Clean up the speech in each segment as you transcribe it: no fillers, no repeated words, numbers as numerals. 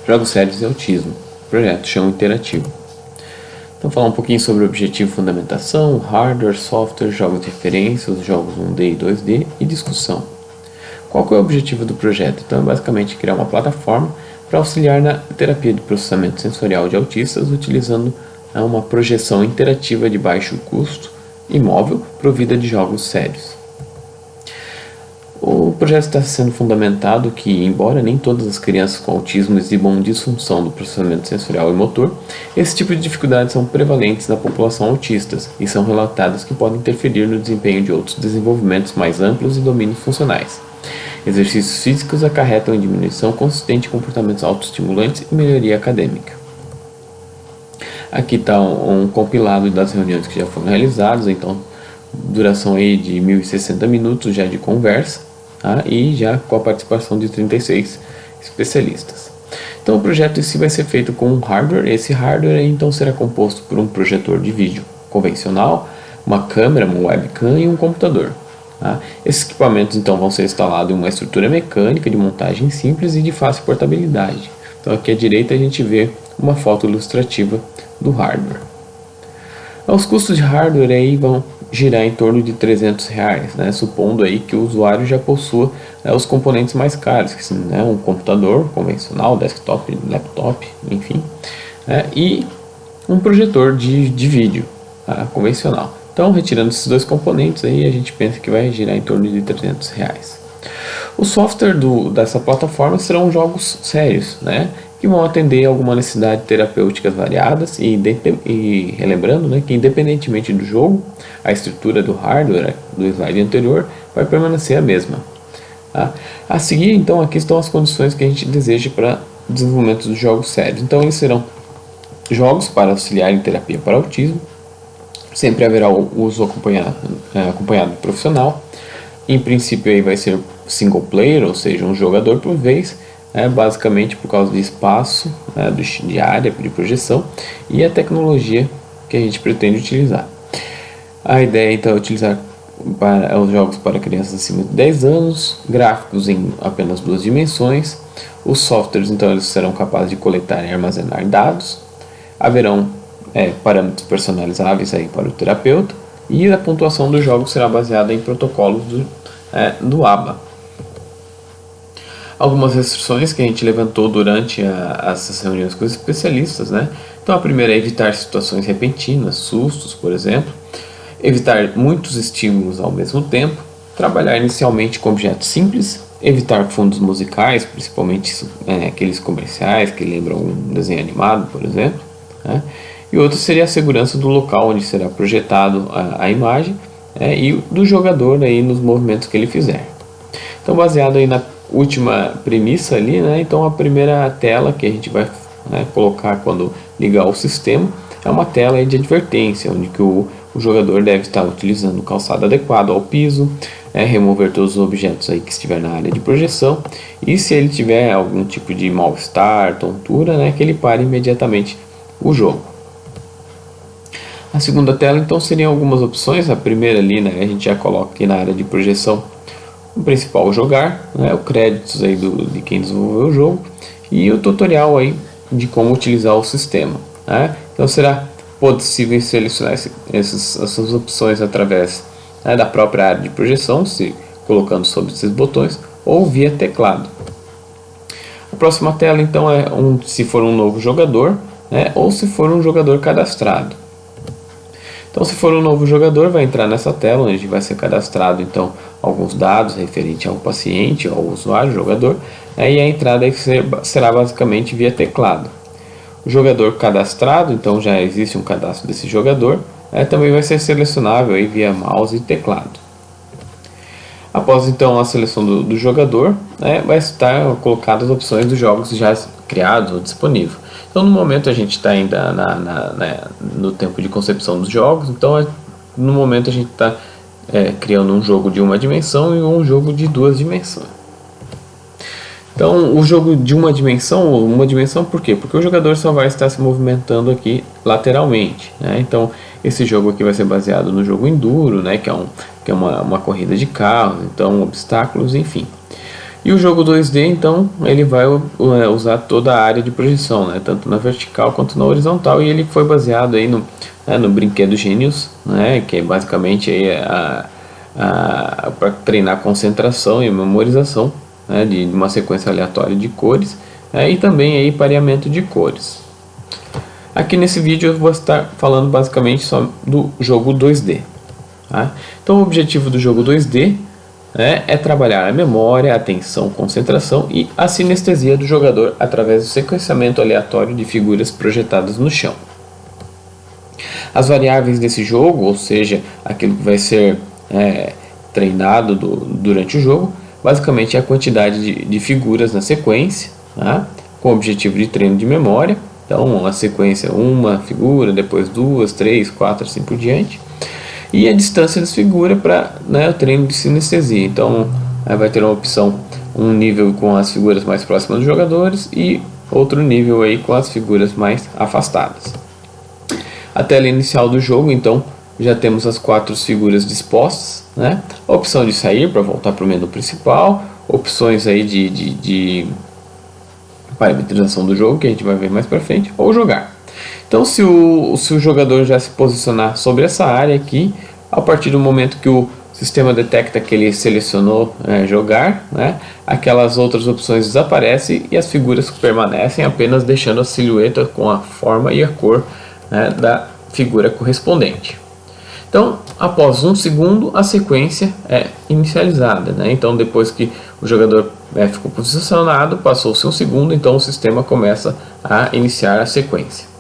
Jogos Sérios e Autismo, projeto Chão Interativo. Então, falar um pouquinho sobre o objetivo, fundamentação, hardware, software, jogos de referência, os jogos 1D e 2D e discussão. Qual que é o objetivo do projeto? Então, é basicamente criar uma plataforma para auxiliar na terapia de processamento sensorial de autistas, utilizando uma projeção interativa de baixo custo e móvel, provida de jogos sérios. O projeto está sendo fundamentado que, embora nem todas as crianças com autismo exibam disfunção do processamento sensorial e motor, esse tipo de dificuldades são prevalentes na população autista e são relatadas que podem interferir no desempenho de outros desenvolvimentos mais amplos e domínios funcionais. Exercícios físicos acarretam em diminuição consistente de comportamentos autoestimulantes e melhoria acadêmica. Aqui está um compilado das reuniões que já foram realizadas, então duração aí de 1060 minutos já de conversa, tá? E já com a participação de 36 especialistas. Então o projeto em si vai ser feito com um hardware. Esse hardware aí, então será composto por um projetor de vídeo convencional, uma câmera, uma webcam e um computador. Tá? Esses equipamentos então vão ser instalados em uma estrutura mecânica de montagem simples e de fácil portabilidade. Então aqui à direita a gente vê uma foto ilustrativa do hardware. Os custos de hardware aí vão girar em torno de R$300, né? Supondo aí que o usuário já possua os componentes mais caros, que são, né, um computador convencional, desktop, laptop, enfim, e um projetor de vídeo, tá, convencional. Então, retirando esses dois componentes aí, a gente pensa que vai girar em torno de R$300. O software dessa plataforma serão jogos sérios, né, que vão atender a alguma necessidade terapêuticas variadas e relembrando, né, que independentemente do jogo, a estrutura do hardware do slide anterior vai permanecer a mesma. Tá? A seguir, então, aqui estão as condições que a gente deseja para o desenvolvimento dos jogos sérios. Então, eles serão jogos para auxiliar em terapia para autismo. Sempre haverá o uso acompanhado de profissional. Em princípio, aí vai ser single player, ou seja, um jogador por vez, basicamente por causa do espaço, de área de projeção e a tecnologia que a gente pretende utilizar. A ideia então é utilizar os jogos para crianças acima de 10 anos, gráficos em apenas 2 dimensões. Os softwares então eles serão capazes de coletar e armazenar dados. Haverão parâmetros personalizáveis aí para o terapeuta, e a pontuação dos jogos será baseada em protocolos do ABA. Algumas restrições que a gente levantou durante essas reuniões com os especialistas, né? Então a primeira é evitar situações repentinas, sustos, por exemplo, evitar muitos estímulos ao mesmo tempo, trabalhar inicialmente com objetos simples, evitar fundos musicais, principalmente aqueles comerciais que lembram um desenho animado, por exemplo, né? E outro seria a segurança do local onde será projetado a imagem, e do jogador aí nos movimentos que ele fizer. Então, baseado aí na última premissa ali, né? Então a primeira tela que a gente vai colocar quando ligar o sistema é uma tela aí de advertência, onde que o jogador deve estar utilizando o calçado adequado ao piso, remover todos os objetos aí que estiver na área de projeção, e se ele tiver algum tipo de mal-estar, tontura, que ele pare imediatamente o jogo. A segunda tela então seriam algumas opções. A primeira ali, a gente já coloca aqui na área de projeção o principal jogar, o créditos aí de quem desenvolveu o jogo e o tutorial aí de como utilizar o sistema. Então será possível selecionar essas opções através da própria área de projeção, colocando sobre esses botões, ou via teclado. A próxima tela então é se for um novo jogador, ou se for um jogador cadastrado. Então, se for um novo jogador, vai entrar nessa tela onde vai ser cadastrado então alguns dados referentes ao paciente, ao usuário, jogador, e a entrada aí será basicamente via teclado. O jogador cadastrado, então já existe um cadastro desse jogador, também vai ser selecionável aí via mouse e teclado. Após então a seleção do jogador, vai estar colocadas as opções dos jogos já criados ou disponíveis. Então no momento a gente está ainda no tempo de concepção dos jogos, então no momento a gente está criando um jogo de uma dimensão e um jogo de 2 dimensões. Então o jogo de uma dimensão por quê? Porque o jogador só vai estar se movimentando aqui lateralmente, Então esse jogo aqui vai ser baseado no jogo Enduro, que é uma corrida de carros, então obstáculos, enfim. E o jogo 2D, então, ele vai usar toda a área de projeção, né, tanto na vertical quanto na horizontal, e ele foi baseado aí no brinquedo Genius, né, que é basicamente aí para treinar concentração e memorização, né, de uma sequência aleatória de cores, e também aí pareamento de cores. Aqui nesse vídeo eu vou estar falando basicamente só do jogo 2D. Tá? Então o objetivo do jogo 2D é trabalhar a memória, a atenção, concentração e a sinestesia do jogador através do sequenciamento aleatório de figuras projetadas no chão. As variáveis desse jogo, ou seja, aquilo que vai ser treinado durante o jogo, basicamente é a quantidade de figuras na sequência, tá? Com o objetivo de treino de memória. Então a sequência, uma figura, depois 2, 3, 4, assim por diante. E a distância das figuras para o treino de sinestesia. Então vai ter uma opção, um nível com as figuras mais próximas dos jogadores e outro nível aí com as figuras mais afastadas. A tela inicial do jogo, então, já temos as 4 figuras dispostas, né? A opção de sair para voltar para o menu principal, opções aí de parametrização do jogo, que a gente vai ver mais para frente, ou jogar. Então, se o jogador já se posicionar sobre essa área aqui, a partir do momento que o sistema detecta que ele selecionou jogar, né, aquelas outras opções desaparecem e as figuras permanecem, apenas deixando a silhueta com a forma e a cor, né, da figura correspondente. Então, após 1 segundo, a sequência é inicializada, né? Então, depois que o jogador ficou posicionado, passou-se 1 segundo, então o sistema começa a iniciar a sequência.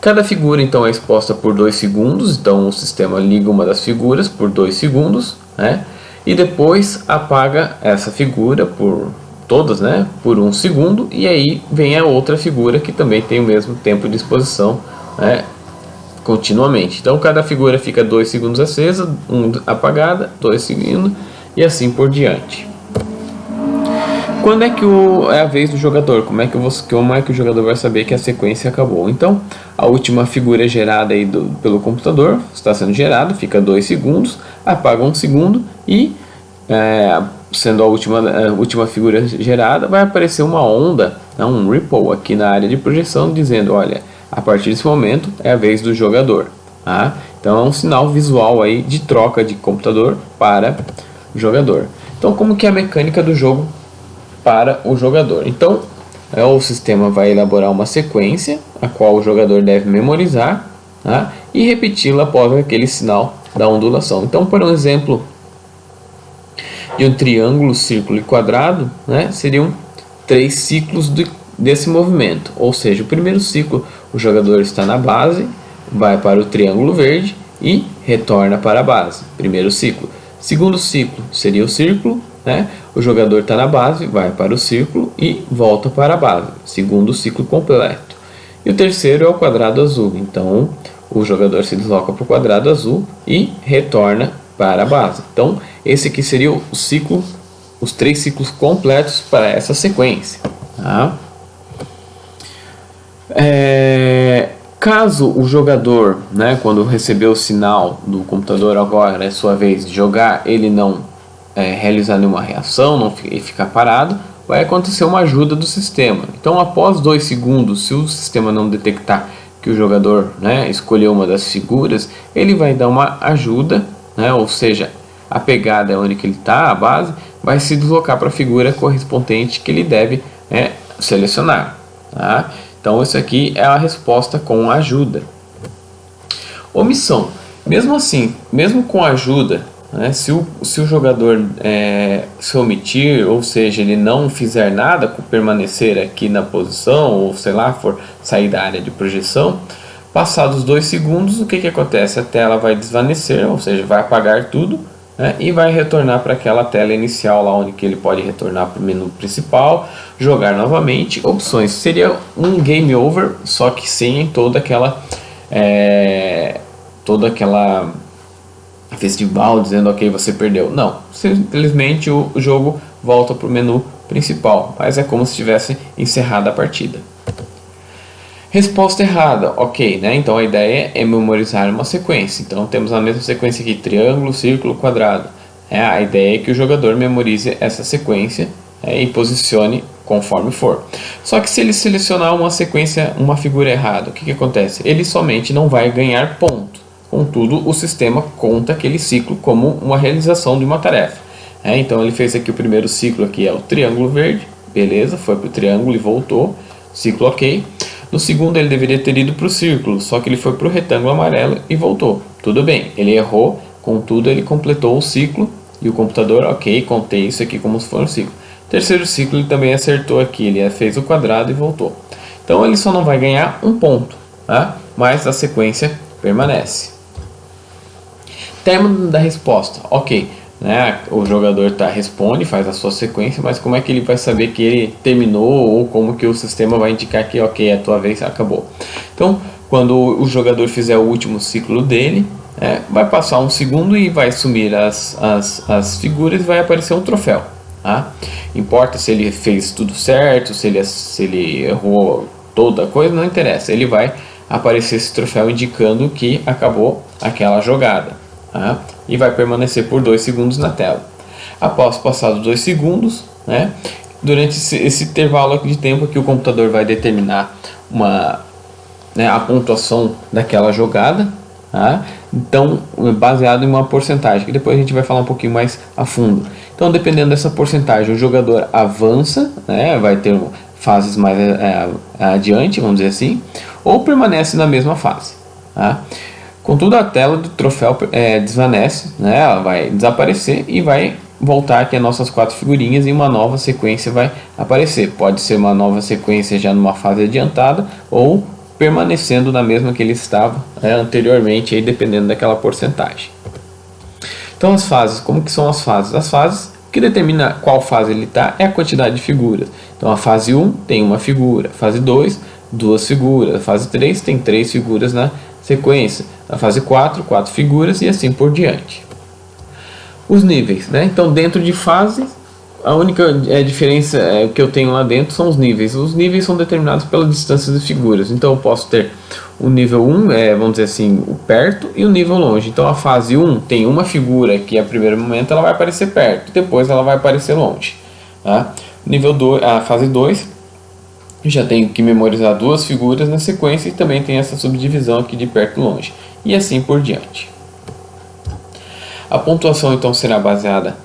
Cada figura, então, é exposta por 2 segundos, então o sistema liga uma das figuras por 2 segundos, né? E depois apaga essa figura por todas, né? Por 1 segundo, e aí vem a outra figura que também tem o mesmo tempo de exposição, né, continuamente. Então cada figura fica 2 segundos acesa, 1 apagada, 2 seguindo e assim por diante. Quando é que é a vez do jogador? Como é que o jogador vai saber que a sequência acabou? Então a última figura gerada aí pelo computador está sendo gerada, fica 2 segundos, apaga 1 segundo e sendo a última figura gerada, vai aparecer uma onda, um ripple aqui na área de projeção, dizendo, olha, a partir desse momento é a vez do jogador. Tá? Então é um sinal visual aí de troca de computador para o jogador. Então como que é a mecânica do jogo para o jogador? Então o sistema vai elaborar uma sequência, a qual o jogador deve memorizar, tá? E repeti-la após aquele sinal da ondulação. Então, por um exemplo de um triângulo, círculo e quadrado, né, seriam 3 ciclos desse movimento. Ou seja, o primeiro ciclo, o jogador está na base, vai para o triângulo verde e retorna para a base. Primeiro ciclo. Segundo ciclo seria o círculo, né? O jogador está na base, vai para o círculo e volta para a base. Segundo ciclo completo. E o terceiro é o quadrado azul. Então, o jogador se desloca para o quadrado azul e retorna para a base. Então, esse aqui seria o ciclo, os 3 ciclos completos para essa sequência. Tá? Caso o jogador, né, quando receber o sinal do computador, agora é sua vez de jogar, ele não realizar nenhuma reação, não ficar parado, vai acontecer uma ajuda do sistema. Então, após 2 segundos, se o sistema não detectar que o jogador, né, escolheu uma das figuras, ele vai dar uma ajuda, né, ou seja, a pegada é onde que ele está, a base, vai se deslocar para a figura correspondente que ele deve selecionar. Tá? Então, isso aqui é a resposta com ajuda. Omissão. Mesmo assim, mesmo com ajuda, né, se o jogador se omitir, ou seja, ele não fizer nada, permanecer aqui na posição, ou sei lá, for sair da área de projeção, passados 2 segundos, o que acontece? A tela vai desvanecer, ou seja, vai apagar tudo, né, e vai retornar para aquela tela inicial, lá onde que ele pode retornar para o menu principal, jogar novamente. Opções, seria um game over, só que sem toda aquela festival dizendo ok, você perdeu. Não, simplesmente o jogo volta para o menu principal, mas é como se tivesse encerrado a partida. Resposta errada, ok, né? Então a ideia é memorizar uma sequência. Então temos a mesma sequência aqui, triângulo, círculo, quadrado. A ideia é que o jogador memorize essa sequência e posicione conforme for. Só que se ele selecionar uma sequência, uma figura errada, o que acontece? Ele somente não vai ganhar ponto. Contudo, o sistema conta aquele ciclo como uma realização de uma tarefa. Então ele fez aqui o primeiro ciclo, aqui é o triângulo verde, beleza, foi para o triângulo e voltou, ciclo ok. No segundo ele deveria ter ido para o círculo, só que ele foi para o retângulo amarelo e voltou. Tudo bem, ele errou, contudo ele completou o ciclo e o computador, ok, contei isso aqui como se fosse um ciclo. Terceiro ciclo ele também acertou aqui, ele fez o quadrado e voltou. Então ele só não vai ganhar um ponto, tá? Mas a sequência permanece. Término da resposta, ok, né? O jogador responde, faz a sua sequência, mas como é que ele vai saber que ele terminou, ou como que o sistema vai indicar que ok, a tua vez acabou? Então, quando o jogador fizer o último ciclo dele, vai passar um segundo e vai sumir as figuras e vai aparecer um troféu. Tá? Importa se ele fez tudo certo, se ele errou toda a coisa, não interessa. Ele vai aparecer esse troféu indicando que acabou aquela jogada. Tá? E vai permanecer por 2 segundos na tela. Após passados 2 segundos, durante esse intervalo aqui de tempo que o computador vai determinar a pontuação daquela jogada. Tá? Então, baseado em uma porcentagem, que depois a gente vai falar um pouquinho mais a fundo. Então, dependendo dessa porcentagem, o jogador avança, vai ter fases mais adiante, vamos dizer assim, ou permanece na mesma fase. Tá? Contudo, a tela do troféu desvanece, ela vai desaparecer e vai voltar aqui as nossas 4 figurinhas e uma nova sequência vai aparecer. Pode ser uma nova sequência já numa fase adiantada ou permanecendo na mesma que ele estava anteriormente, aí, dependendo daquela porcentagem. Então as fases, como que são as fases? As fases, o que determina qual fase ele está é a quantidade de figuras. Então a fase 1 tem uma figura, a fase 2, 2 figuras, a fase 3 tem 3 figuras na sequência, a fase 4, 4 figuras e assim por diante. Os níveis, então dentro de fases, a única diferença que eu tenho lá dentro são os níveis. Os níveis são determinados pela distância das figuras. Então eu posso ter o nível 1, vamos dizer assim, o perto, e o nível longe. Então a fase 1 tem uma figura que a primeiro momento ela vai aparecer perto, depois ela vai aparecer longe. Tá? Nível 2, a fase 2, já tenho que memorizar 2 figuras na sequência e também tem essa subdivisão aqui de perto e longe. E assim por diante. A pontuação então será baseada,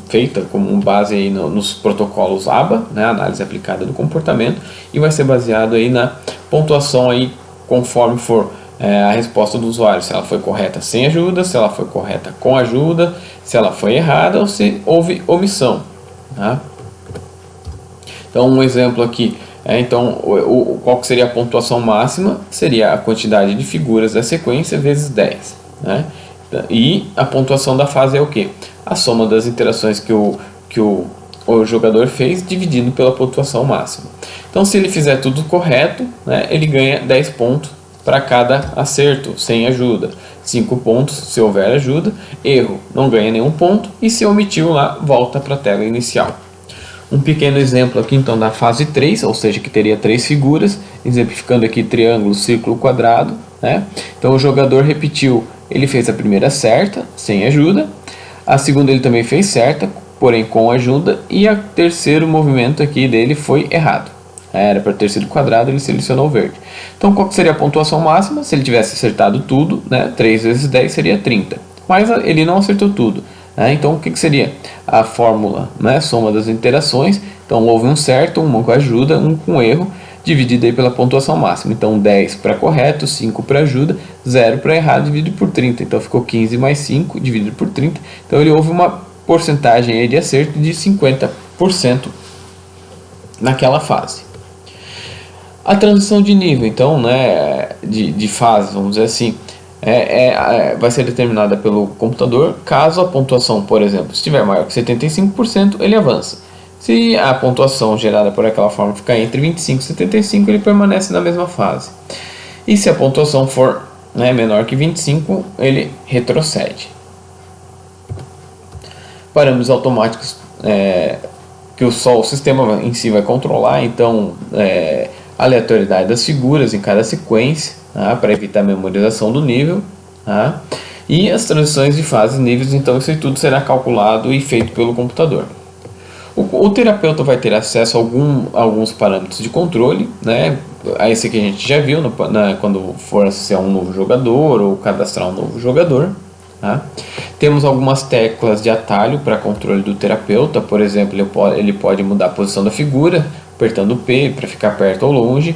feita como base aí nos protocolos ABA, análise aplicada do comportamento, e vai ser baseado aí na pontuação aí conforme for a resposta do usuário, se ela foi correta sem ajuda, se ela foi correta com ajuda, se ela foi errada ou se houve omissão. Tá? Então um exemplo aqui, qual que seria a pontuação máxima? Seria a quantidade de figuras da sequência vezes 10. E a pontuação da fase é o que? A soma das interações que o jogador fez dividido pela pontuação máxima. Então se ele fizer tudo correto, ele ganha 10 pontos para cada acerto, sem ajuda. 5 pontos se houver ajuda, erro, não ganha nenhum ponto, e se omitiu lá, volta para a tela inicial. Um pequeno exemplo aqui então da fase 3, ou seja, que teria 3 figuras, exemplificando aqui triângulo, círculo, quadrado. Então o jogador repetiu, ele fez a primeira certa, sem ajuda, a segunda ele também fez certa, porém com ajuda, e o terceiro movimento aqui dele foi errado. Era para ter sido quadrado, ele selecionou o verde. Então qual que seria a pontuação máxima? Se ele tivesse acertado tudo, 3 vezes 10 seria 30. Mas ele não acertou tudo. Então o que seria? A fórmula, soma das interações. Então houve um certo, um com ajuda, um com erro, dividido aí pela pontuação máxima. Então 10 para correto, 5 para ajuda, 0 para errado, dividido por 30. Então ficou 15 mais 5 dividido por 30. Então ele houve uma porcentagem aí de acerto de 50% naquela fase. A transição de nível, então, de fase, vamos dizer assim, vai ser determinada pelo computador. Caso a pontuação, por exemplo, estiver maior que 75%, ele avança. Se a pontuação gerada por aquela forma ficar entre 25 e 75, ele permanece na mesma fase. E se a pontuação for menor que 25, ele retrocede. Parâmetros automáticos que só o sistema em si vai controlar. Então, aleatoriedade das figuras em cada sequência, para evitar a memorização do nível. E as transições de fase, níveis, então isso tudo será calculado e feito pelo computador. O terapeuta vai ter acesso a alguns parâmetros de controle, né? A esse que a gente já viu quando for associar um novo jogador ou cadastrar um novo jogador. Tá? Temos algumas teclas de atalho para controle do terapeuta, por exemplo, ele pode mudar a posição da figura, apertando o P para ficar perto ou longe.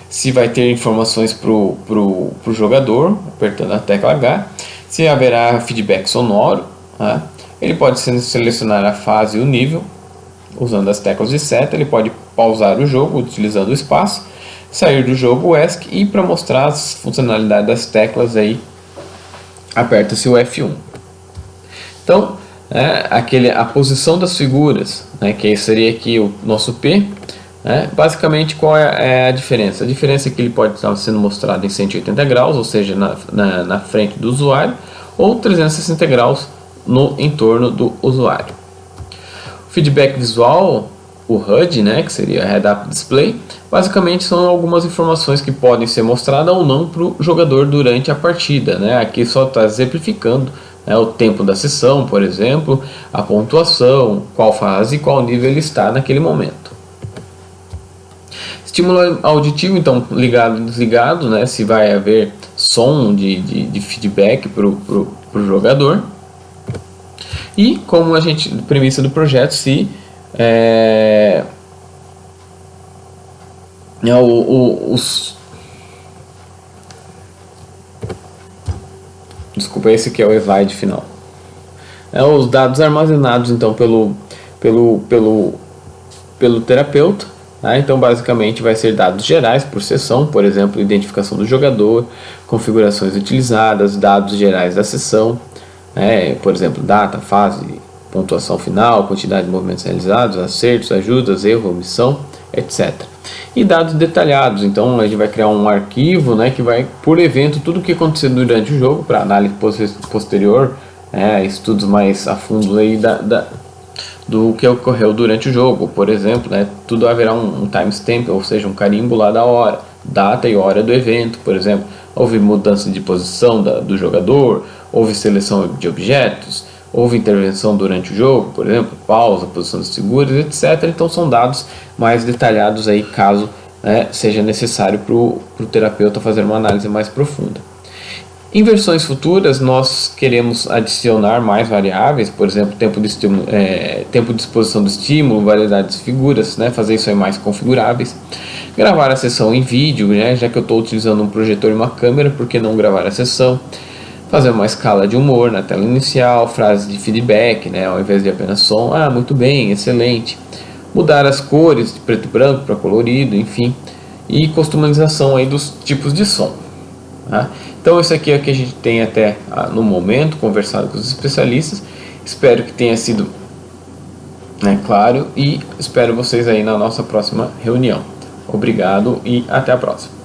Se vai ter informações para o jogador, apertando a tecla H. Se haverá feedback sonoro, tá? Ele pode selecionar a fase e o nível, usando as teclas de seta. Ele pode pausar o jogo utilizando o espaço, sair do jogo o ESC, e para mostrar as funcionalidades das teclas aí, aperta-se o F1. Então, a posição das figuras, né, que seria aqui o nosso P, né, basicamente qual é a diferença? A diferença é que ele pode estar sendo mostrado em 180 graus, ou seja, na frente do usuário, ou 360 graus no entorno do usuário. O feedback visual, o HUD, né, que seria Head-Up Display, basicamente são algumas informações que podem ser mostradas ou não para o jogador durante a partida, né? Aqui só está exemplificando, né, o tempo da sessão, por exemplo, a pontuação, qual fase e qual nível ele está naquele momento. Estímulo auditivo, então, ligado e desligado, né, se vai haver som de feedback para o jogador. E como premissa do projeto, se desculpa, esse aqui é o slide final. Os dados armazenados então pelo terapeuta, tá? Então basicamente vai ser dados gerais por sessão, por exemplo, identificação do jogador, configurações utilizadas, dados gerais da sessão, por exemplo, data, fase, pontuação final, quantidade de movimentos realizados, acertos, ajudas, erro, omissão, etc. E dados detalhados, então a gente vai criar um arquivo, né, que vai por evento tudo o que aconteceu durante o jogo, para análise posterior, estudos mais a fundo aí do que ocorreu durante o jogo. Por exemplo, né, tudo haverá um timestamp, ou seja, um carimbo lá da hora, data e hora do evento. Por exemplo, houve mudança de posição do jogador, houve seleção de objetos, houve intervenção durante o jogo, por exemplo, pausa, posição das figuras, etc. Então são dados mais detalhados aí, caso seja necessário para o terapeuta fazer uma análise mais profunda. Em versões futuras, nós queremos adicionar mais variáveis, por exemplo, tempo de exposição do estímulo, variedade de figuras, né, fazer isso aí mais configuráveis. Gravar a sessão em vídeo, né, já que eu estou utilizando um projetor e uma câmera, por que não gravar a sessão? Fazer uma escala de humor na tela inicial, frases de feedback, né, ao invés de apenas som, muito bem, excelente. Mudar as cores de preto e branco para colorido, enfim. E customização aí dos tipos de som. Tá? Então isso aqui é o que a gente tem até no momento, conversado com os especialistas. Espero que tenha sido claro, e espero vocês aí na nossa próxima reunião. Obrigado e até a próxima.